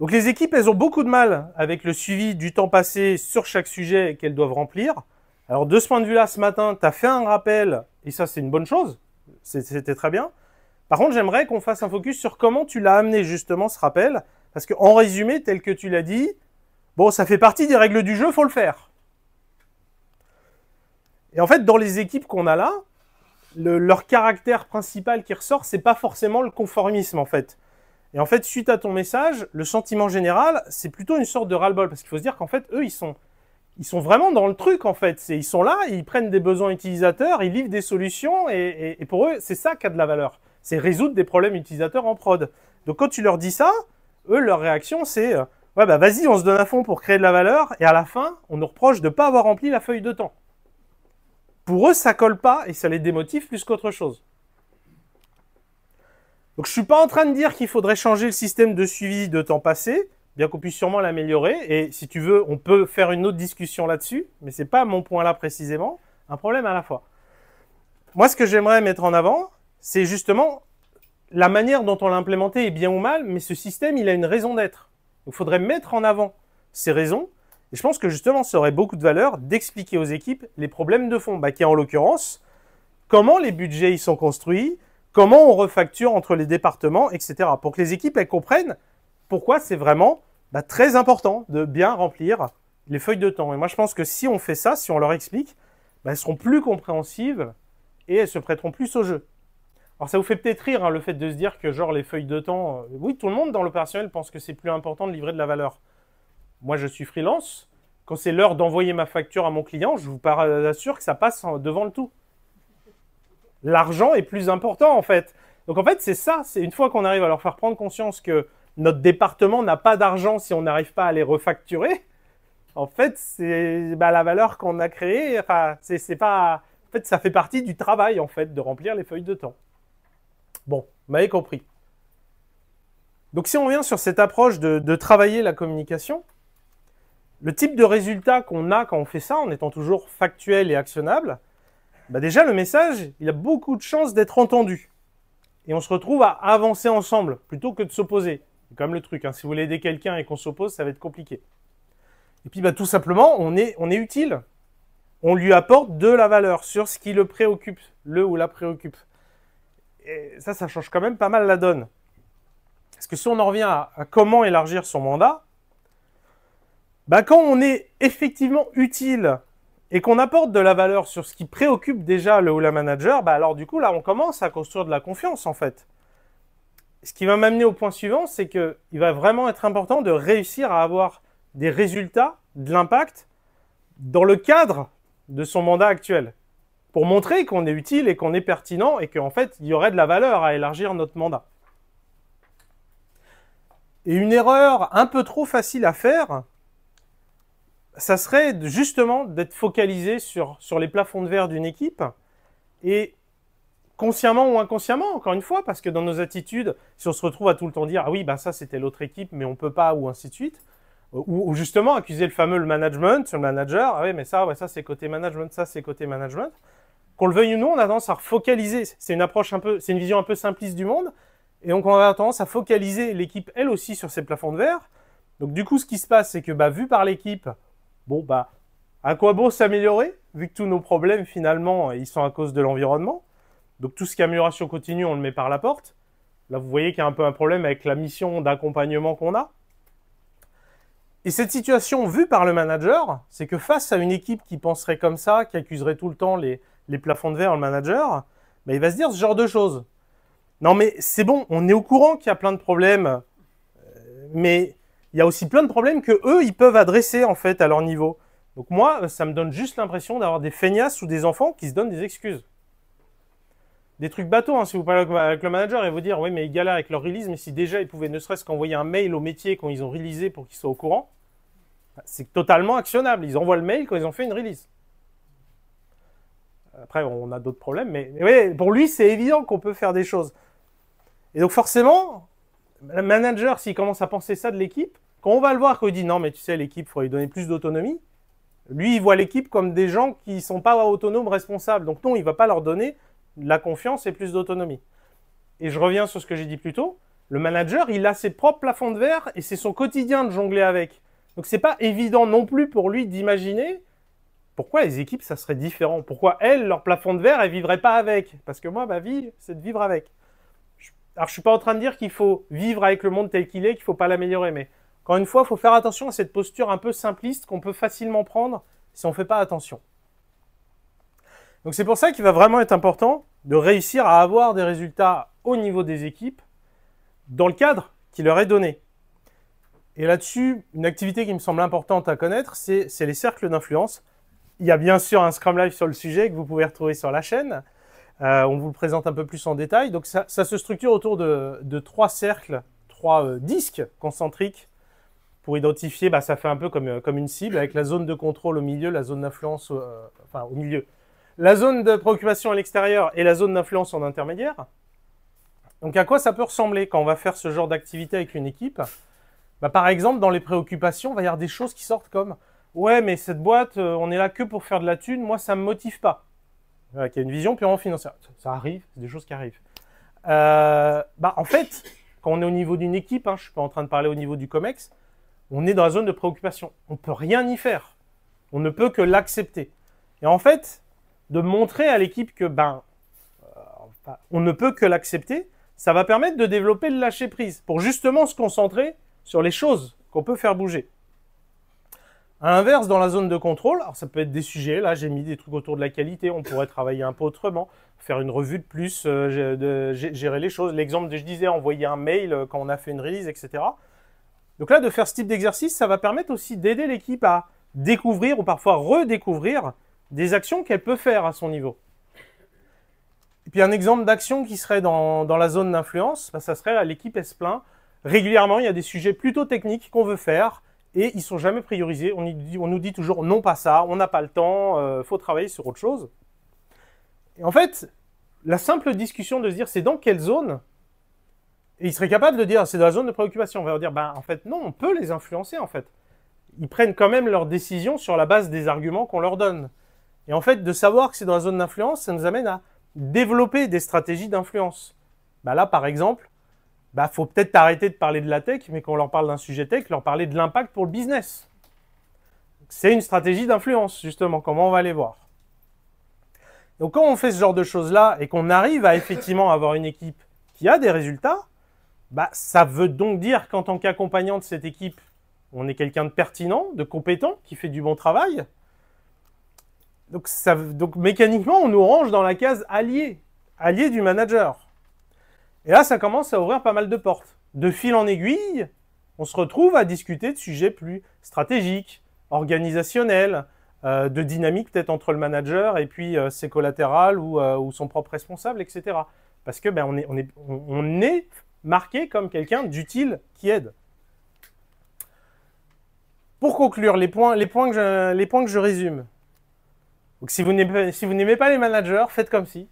Donc, les équipes, elles ont beaucoup de mal avec le suivi du temps passé sur chaque sujet qu'elles doivent remplir. Alors, de ce point de vue-là, ce matin, tu as fait un rappel, et ça, c'est une bonne chose. C'était très bien. Par contre, j'aimerais qu'on fasse un focus sur comment tu l'as amené, justement, ce rappel. Parce qu'en résumé, tel que tu l'as dit, bon, ça fait partie des règles du jeu, il faut le faire. Et en fait, dans les équipes qu'on a là, leur caractère principal qui ressort, c'est pas forcément le conformisme, en fait. Et en fait, suite à ton message, le sentiment général, c'est plutôt une sorte de ras-le-bol. Parce qu'il faut se dire qu'en fait, eux, ils sont vraiment dans le truc, en fait. Ils sont là, ils prennent des besoins utilisateurs, ils livrent des solutions, et pour eux, c'est ça qui a de la valeur. C'est résoudre des problèmes utilisateurs en prod. Donc, quand tu leur dis ça, eux, leur réaction, c'est ouais, vas-y, on se donne à fond pour créer de la valeur, et à la fin, on nous reproche de ne pas avoir rempli la feuille de temps. Pour eux, ça colle pas, et ça les démotive plus qu'autre chose. Donc, je ne suis pas en train de dire qu'il faudrait changer le système de suivi de temps passé, bien qu'on puisse sûrement l'améliorer, et si tu veux, on peut faire une autre discussion là-dessus, mais ce n'est pas mon point là précisément, un problème à la fois. Moi, ce que j'aimerais mettre en avant, c'est justement la manière dont on l'a implémenté est bien ou mal, mais ce système, il a une raison d'être. Donc, il faudrait mettre en avant ces raisons. Et je pense que justement, ça aurait beaucoup de valeur d'expliquer aux équipes les problèmes de fond, qui est en l'occurrence, comment les budgets ils sont construits, comment on refacture entre les départements, etc. Pour que les équipes elles comprennent pourquoi c'est vraiment très important de bien remplir les feuilles de temps. Et moi, je pense que si on fait ça, si on leur explique, elles seront plus compréhensives et elles se prêteront plus au jeu. Alors, ça vous fait peut-être rire, le fait de se dire que genre les feuilles de temps... oui, tout le monde dans l'opérationnel pense que c'est plus important de livrer de la valeur. Moi, je suis freelance. Quand c'est l'heure d'envoyer ma facture à mon client, je vous assure que ça passe devant le tout. L'argent est plus important, en fait. Donc, en fait, c'est ça. C'est une fois qu'on arrive à leur faire prendre conscience que notre département n'a pas d'argent si on n'arrive pas à les refacturer, En fait, c'est la valeur qu'on a créée. Enfin, c'est pas. En fait, ça fait partie du travail en fait de remplir les feuilles de temps. Bon, vous m'avez compris. Donc, si on revient sur cette approche de travailler la communication, le type de résultat qu'on a quand on fait ça, en étant toujours factuel et actionnable, déjà le message, il a beaucoup de chances d'être entendu. Et on se retrouve à avancer ensemble plutôt que de s'opposer. C'est comme le truc, hein, si vous voulez aider quelqu'un et qu'on s'oppose, ça va être compliqué. Et puis tout simplement, on est utile. On lui apporte de la valeur sur ce qui le préoccupe, le ou la préoccupe. Et ça change quand même pas mal la donne. Parce que si on en revient à comment élargir son mandat, quand on est effectivement utile et qu'on apporte de la valeur sur ce qui préoccupe déjà le ou la manager, alors du coup, là, on commence à construire de la confiance, en fait. Ce qui va m'amener au point suivant, c'est qu'il va vraiment être important de réussir à avoir des résultats, de l'impact, dans le cadre de son mandat actuel, pour montrer qu'on est utile et qu'on est pertinent et qu'en fait, il y aurait de la valeur à élargir notre mandat. Et une erreur un peu trop facile à faire, ça serait justement d'être focalisé sur les plafonds de verre d'une équipe et consciemment ou inconsciemment, encore une fois, parce que dans nos attitudes, si on se retrouve à tout le temps dire « Ah oui, ça c'était l'autre équipe, mais on peut pas », ou ainsi de suite, ou justement accuser le management, le manager « Ah oui, mais ça c'est côté management, ça c'est côté management », qu'on le veuille ou non, on a tendance à focaliser. C'est une vision un peu simpliste du monde, et donc on a tendance à focaliser l'équipe elle aussi sur ses plafonds de verre. Donc du coup, ce qui se passe, c'est que vu par l'équipe, à quoi bon s'améliorer, vu que tous nos problèmes, finalement, ils sont à cause de l'environnement. Donc tout ce qui est amélioration continue, on le met par la porte. Là, vous voyez qu'il y a un peu un problème avec la mission d'accompagnement qu'on a. Et cette situation vue par le manager, c'est que face à une équipe qui penserait comme ça, qui accuserait tout le temps les plafonds de verre, le manager, il va se dire ce genre de choses. Non mais c'est bon, on est au courant qu'il y a plein de problèmes, mais il y a aussi plein de problèmes que eux, ils peuvent adresser en fait à leur niveau. Donc moi, ça me donne juste l'impression d'avoir des feignasses ou des enfants qui se donnent des excuses. Des trucs bateaux, hein, si vous parlez avec le manager, il va vous dire « Oui, mais ils galèrent avec leur release, mais si déjà ils pouvaient ne serait-ce qu'envoyer un mail au métier quand ils ont releasé pour qu'ils soient au courant, c'est totalement actionnable. Ils envoient le mail quand ils ont fait une release. » Après, on a d'autres problèmes, mais oui, pour lui, c'est évident qu'on peut faire des choses. Et donc forcément, le manager, s'il commence à penser ça de l'équipe, quand on va le voir, quand il dit « Non, mais tu sais, l'équipe, il faut lui donner plus d'autonomie », lui, il voit l'équipe comme des gens qui ne sont pas autonomes, responsables. Donc non, il ne va pas leur donner de la confiance et plus d'autonomie. Et je reviens sur ce que j'ai dit plus tôt. Le manager, il a ses propres plafonds de verre et c'est son quotidien de jongler avec. Donc c'est pas évident non plus pour lui d'imaginer pourquoi les équipes, ça serait différent. Pourquoi elles, leur plafond de verre, elles ne vivraient pas avec. Parce que moi, ma vie, c'est de vivre avec. Alors je ne suis pas en train de dire qu'il faut vivre avec le monde tel qu'il est, qu'il ne faut pas l'améliorer. Mais encore une fois, il faut faire attention à cette posture un peu simpliste qu'on peut facilement prendre si on ne fait pas attention. Donc c'est pour ça qu'il va vraiment être important de réussir à avoir des résultats au niveau des équipes dans le cadre qui leur est donné. Et là-dessus, une activité qui me semble importante à connaître, c'est les cercles d'influence. Il y a bien sûr un Scrum Live sur le sujet que vous pouvez retrouver sur la chaîne. On vous le présente un peu plus en détail. Donc ça se structure autour de 3 cercles, 3 disques concentriques pour identifier, ça fait un peu comme une cible avec la zone de contrôle au milieu, la zone d'influence au milieu. La zone de préoccupation à l'extérieur et la zone d'influence en intermédiaire. Donc à quoi ça peut ressembler quand on va faire ce genre d'activité avec une équipe? Par exemple, dans les préoccupations, il va y avoir des choses qui sortent comme « Ouais, mais cette boîte, on est là que pour faire de la thune, moi ça ne me motive pas. » Qui a une vision purement financière. Ça arrive, c'est des choses qui arrivent. En fait, quand on est au niveau d'une équipe, je ne suis pas en train de parler au niveau du COMEX, on est dans la zone de préoccupation. On ne peut rien y faire. On ne peut que l'accepter. Et en fait, de montrer à l'équipe que on ne peut que l'accepter, ça va permettre de développer le lâcher-prise pour justement se concentrer sur les choses qu'on peut faire bouger. À l'inverse, dans la zone de contrôle, alors ça peut être des sujets, là j'ai mis des trucs autour de la qualité, on pourrait travailler un peu autrement, faire une revue de plus, gérer les choses. L'exemple que je disais, envoyer un mail quand on a fait une release, etc. Donc là, de faire ce type d'exercice, ça va permettre aussi d'aider l'équipe à découvrir ou parfois redécouvrir des actions qu'elle peut faire à son niveau. Et puis un exemple d'action qui serait dans la zone d'influence, ça serait l'équipe elle se plaint. Régulièrement, il y a des sujets plutôt techniques qu'on veut faire et ils sont jamais priorisés. On nous dit toujours non, pas ça, on n'a pas le temps, faut travailler sur autre chose. Et en fait, la simple discussion de se dire c'est dans quelle zone, et ils seraient capables de dire c'est dans la zone de préoccupation. On va leur dire ben en fait non, on peut les influencer en fait. Ils prennent quand même leurs décisions sur la base des arguments qu'on leur donne. Et en fait, de savoir que c'est dans la zone d'influence, ça nous amène à développer des stratégies d'influence. Ben là, par exemple, bah, faut peut-être arrêter de parler de la tech, mais quand on leur parle d'un sujet tech, leur parler de l'impact pour le business. C'est une stratégie d'influence, justement, comment on va les voir. Donc, quand on fait ce genre de choses-là et qu'on arrive à effectivement avoir une équipe qui a des résultats, bah, ça veut donc dire qu'en tant qu'accompagnant de cette équipe, on est quelqu'un de pertinent, de compétent, qui fait du bon travail. Donc mécaniquement, on nous range dans la case allié, allié du manager. Et là, ça commence à ouvrir pas mal de portes. De fil en aiguille, on se retrouve à discuter de sujets plus stratégiques, organisationnels, de dynamique peut-être entre le manager et puis ses collatérales ou son propre responsable, etc. Parce que ben, on est marqué comme quelqu'un d'utile qui aide. Pour conclure, les points que je résume. Donc, si vous n'aimez pas les managers, faites comme si.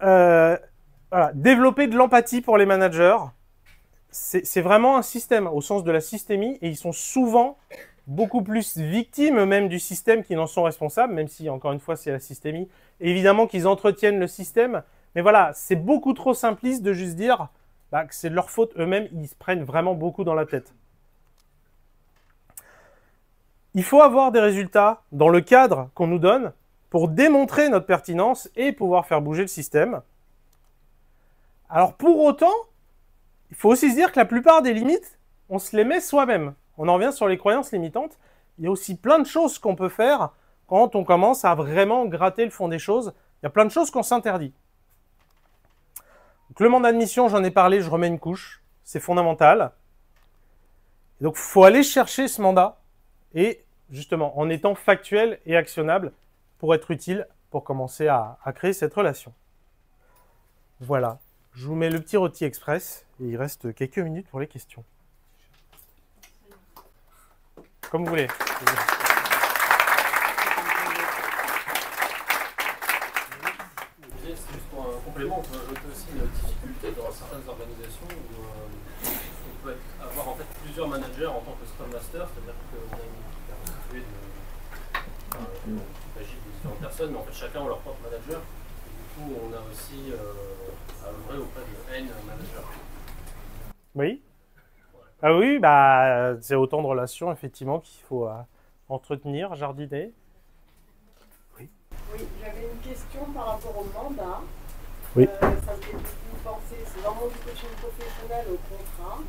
Voilà. Développer de l'empathie pour les managers, c'est vraiment un système au sens de la systémie et ils sont souvent beaucoup plus victimes eux-mêmes du système qu'ils n'en sont responsables, même si encore une fois c'est la systémie. Et évidemment qu'ils entretiennent le système, mais voilà, c'est beaucoup trop simpliste de juste dire bah, que c'est de leur faute eux-mêmes, ils se prennent vraiment beaucoup dans la tête. Il faut avoir des résultats dans le cadre qu'on nous donne pour démontrer notre pertinence et pouvoir faire bouger le système. Alors pour autant, il faut aussi se dire que la plupart des limites, on se les met soi-même. On en revient sur les croyances limitantes. Il y a aussi plein de choses qu'on peut faire quand on commence à vraiment gratter le fond des choses. Il y a plein de choses qu'on s'interdit. Donc, le mandat de mission, j'en ai parlé, je remets une couche. C'est fondamental. Et donc il faut aller chercher ce mandat et justement en étant factuel et actionnable pour être utile, pour commencer à créer cette relation. Voilà, je vous mets le petit rôti express et il reste quelques minutes pour les questions. Comme vous voulez. C'est juste pour un complément, on peut ajouter aussi une difficulté dans certaines organisations où on peut avoir en fait plusieurs managers en tant que Scrum Master, c'est-à-dire qu'on a une équipe constituée il s'agit de différentes personnes, mais en fait chacun a leur propre manager. Et du coup, on a aussi à œuvrer auprès de N managers. Oui. Ah oui, bah, c'est autant de relations effectivement qu'il faut entretenir, jardiner. Oui, j'avais une question par rapport au mandat. Oui. Ça me fait beaucoup penser, c'est dans le monde du coaching professionnel au contrat.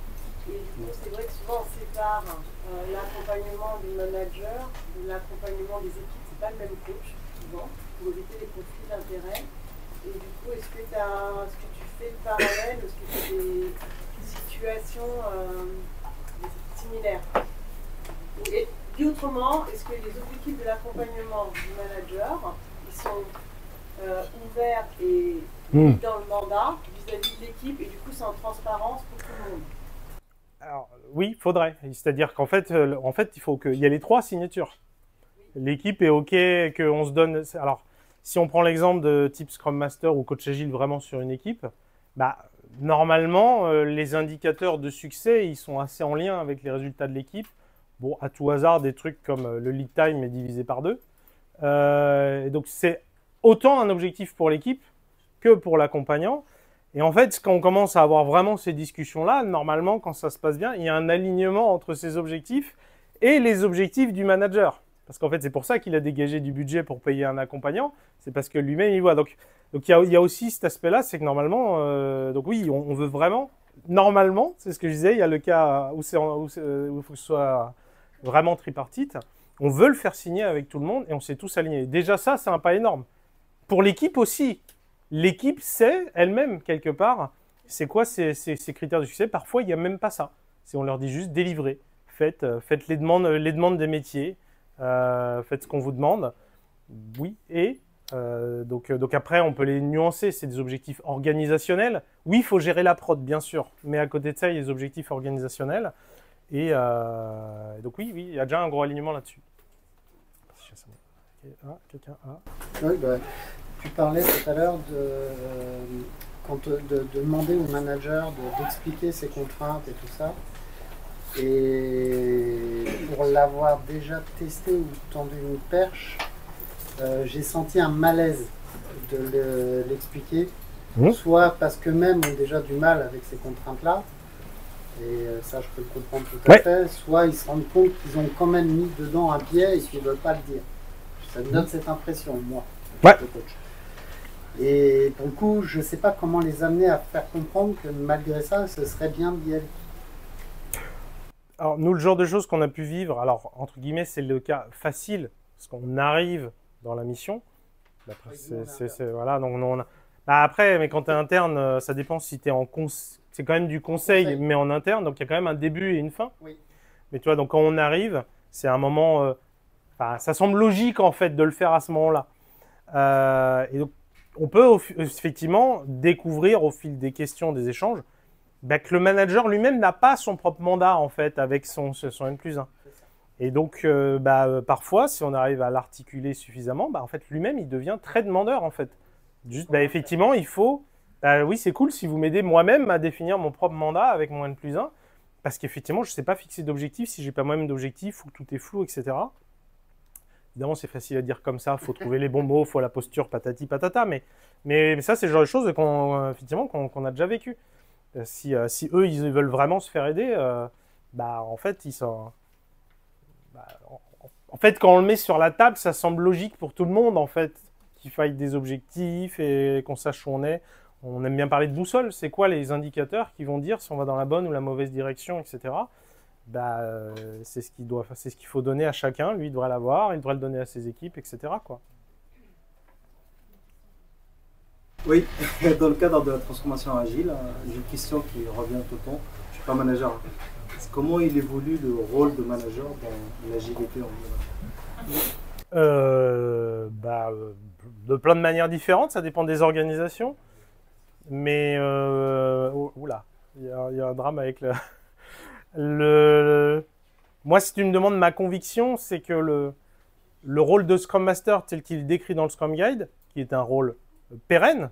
Et du coup, c'est vrai que souvent on sépare l'accompagnement du manager de l'accompagnement des équipes. C'est pas le même coach, souvent, pour éviter les conflits d'intérêts. Et du coup, est-ce que tu fais le parallèle, est-ce que tu as des situations similaires? Et dit autrement, est-ce que les objectifs de l'accompagnement du manager, ils sont ouverts et dans le mandat vis-à-vis de l'équipe et du coup c'est en transparence pour tout le monde? Alors, oui, il faudrait. C'est-à-dire qu'en fait, il faut qu'il y ait les trois signatures. L'équipe est OK, qu'on se donne... Alors, si on prend l'exemple de type Scrum Master ou Coach Agile vraiment sur une équipe, bah, normalement, les indicateurs de succès, ils sont assez en lien avec les résultats de l'équipe. Bon, à tout hasard, des trucs comme le lead time est divisé par 2. Donc, c'est autant un objectif pour l'équipe que pour l'accompagnant. Et en fait, quand on commence à avoir vraiment ces discussions-là, normalement, quand ça se passe bien, il y a un alignement entre ces objectifs et les objectifs du manager. Parce qu'en fait, c'est pour ça qu'il a dégagé du budget pour payer un accompagnant. C'est parce que lui-même, il voit. Donc il y a aussi cet aspect-là, c'est que normalement, donc oui, on veut vraiment, normalement, c'est ce que je disais, il y a le cas où il faut que ce soit vraiment tripartite. On veut le faire signer avec tout le monde et on s'est tous alignés. Déjà ça, c'est un pas énorme. Pour l'équipe aussi. L'équipe sait elle-même, quelque part, c'est quoi ces critères de succès. Parfois, il n'y a même pas ça. On leur dit juste délivrez. Faites les demandes des métiers. Faites ce qu'on vous demande. Oui, et Donc après, on peut les nuancer. C'est des objectifs organisationnels. Oui, il faut gérer la prod, bien sûr. Mais à côté de ça, il y a des objectifs organisationnels. Et donc oui, il y a déjà un gros alignement là-dessus. Quelqu'un a... Oui, bah, tu parlais tout à l'heure de demander au manager d'expliquer ses contraintes et tout ça. Et pour l'avoir déjà testé ou tendu une perche, j'ai senti un malaise de l'expliquer. Soit parce qu'eux-mêmes ont déjà du mal avec ces contraintes-là, et ça je peux le comprendre tout à fait, soit ils se rendent compte qu'ils ont quand même mis dedans un pied et qu'ils ne veulent pas le dire. Ça me donne cette impression, moi, le coach. Et pour le coup, je ne sais pas comment les amener à faire comprendre que malgré ça, ce serait bien d'y aller. Alors nous, le genre de choses qu'on a pu vivre, alors entre guillemets, c'est le cas facile, parce qu'on arrive dans la mission. Voilà, donc après, mais quand tu es interne, ça dépend si tu es en c'est quand même du conseil, mais en interne, donc il y a quand même un début et une fin. Oui. Mais tu vois, donc quand on arrive, c'est un moment, ça semble logique en fait de le faire à ce moment-là. Et donc, on peut effectivement découvrir au fil des questions, des échanges, que le manager lui-même n'a pas son propre mandat en fait avec son N+1. Et donc, parfois, si on arrive à l'articuler suffisamment, en fait, lui-même, il devient très demandeur en fait. Juste, effectivement, il faut... oui, c'est cool si vous m'aidez moi-même à définir mon propre mandat avec mon N+1, parce qu'effectivement, je ne sais pas fixer d'objectifs si je n'ai pas moi-même d'objectifs ou que tout est flou, etc. Évidemment, c'est facile à dire comme ça, il faut trouver les bons mots, il faut la posture, patati patata, mais ça, c'est le genre de choses qu'on a déjà vécu. Si eux, ils veulent vraiment se faire aider, en fait, ils sont... en fait, quand on le met sur la table, ça semble logique pour tout le monde, en fait, qu'il faille des objectifs et qu'on sache où on est. On aime bien parler de boussole. C'est quoi les indicateurs qui vont dire si on va dans la bonne ou la mauvaise direction, etc. C'est ce qu'il faut donner à chacun. Lui, il devrait l'avoir, il devrait le donner à ses équipes, etc. quoi. Oui, dans le cadre de la transformation agile, j'ai une question qui revient tout le temps. Je ne suis pas manager. Comment il évolue le rôle de manager dans l'agilité en général? De plein de manières différentes, ça dépend des organisations. Mais, oula, il y a un drame avec Moi, si tu me demandes ma conviction, c'est que le rôle de Scrum Master tel qu'il est décrit dans le Scrum Guide, qui est un rôle pérenne,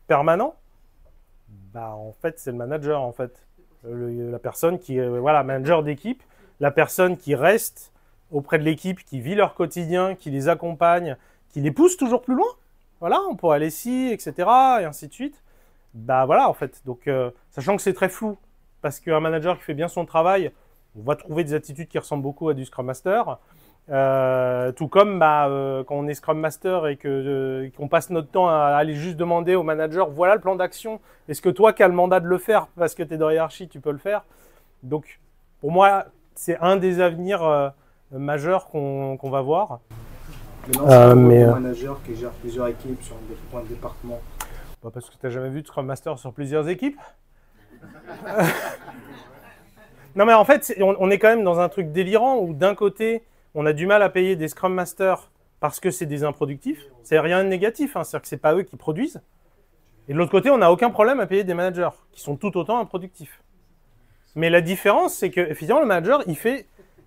permanent, en fait, c'est le manager, en fait. La personne qui est manager d'équipe, la personne qui reste auprès de l'équipe, qui vit leur quotidien, qui les accompagne, qui les pousse toujours plus loin. Voilà, on pourrait aller ici, etc. et ainsi de suite. Voilà, en fait. Donc, sachant que c'est très flou, parce qu'un manager qui fait bien son travail, on va trouver des attitudes qui ressemblent beaucoup à du Scrum Master. Tout comme quand on est Scrum Master et qu'on passe notre temps à aller juste demander au manager, voilà le plan d'action, est-ce que toi qui as le mandat de le faire, parce que tu es dans la hiérarchie, tu peux le faire. Donc, pour moi, c'est un des avenirs majeurs qu'on va voir. Mais un manager qui gère plusieurs équipes sur un département. Parce que tu n'as jamais vu de Scrum Master sur plusieurs équipes. Non, mais en fait, on est quand même dans un truc délirant où d'un côté, on a du mal à payer des Scrum Masters parce que c'est des improductifs. C'est rien de négatif, c'est-à-dire que ce n'est pas eux qui produisent. Et de l'autre côté, on n'a aucun problème à payer des managers qui sont tout autant improductifs. Mais la différence, c'est que effectivement, le manager, il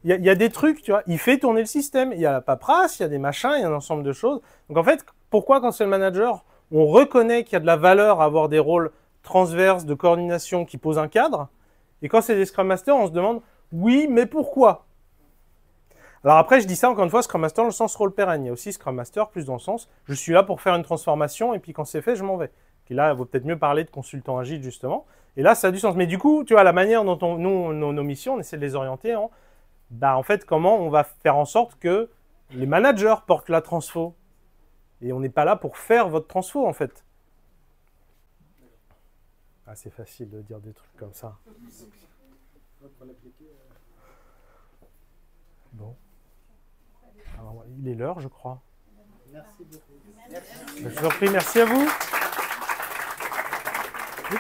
y a des trucs, tu vois, il fait tourner le système. Il y a la paperasse, il y a des machins, il y a un ensemble de choses. Donc en fait, pourquoi quand c'est le manager, on reconnaît qu'il y a de la valeur à avoir des rôles transverses de coordination qui posent un cadre, et quand c'est des Scrum Masters, on se demande, oui, mais pourquoi? Alors après, je dis ça encore une fois, Scrum Master dans le sens rôle pérenne. Il y a aussi Scrum Master plus dans le sens, je suis là pour faire une transformation, et puis quand c'est fait, je m'en vais. Et là, il vaut peut-être mieux parler de consultant agile, justement. Et là, ça a du sens. Mais du coup, tu vois, la manière dont nos missions, on essaie de les orienter en fait, comment on va faire en sorte que les managers portent la transfo. Et on n'est pas là pour faire votre transfo, en fait. C'est facile de dire des trucs comme ça. Bon. Alors, il est l'heure, je crois. Merci beaucoup. Merci. Je vous en prie, merci à vous.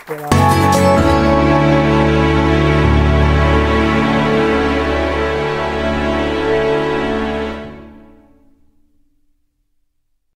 Voilà.